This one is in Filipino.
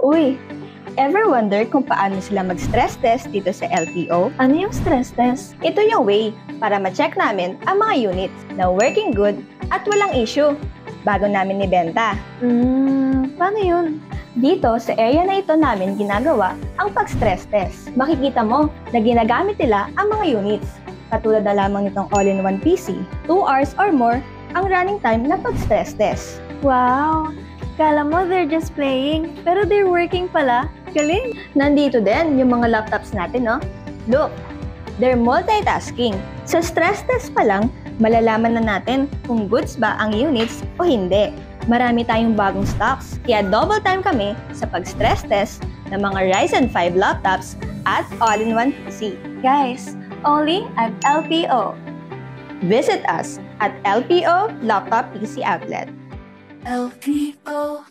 Uy, ever wonder kung paano sila mag-stress test dito sa LTO? Ano yung stress test? Ito yung way para ma-check namin ang mga units na working good at walang issue bago namin ibenta. Paano yun? Dito sa area na ito namin ginagawa ang pag-stress test. Makikita mo na ginagamit nila ang mga units. Katulad na lamang nitong all-in-one PC, 2 hours or more ang running time na pag-stress test. Wow! Kala mo they're just playing, pero they're working pala. Galing! Nandito din yung mga laptops natin, no? Look, they're multitasking. Sa stress test pa lang, malalaman na natin kung goods ba ang units o hindi. Marami tayong bagong stocks, kaya double time kami sa pag-stress test ng mga Ryzen 5 laptops at all-in-one PC. Guys, only at LPO. Visit us at LPO Laptop PC Outlet. LPO.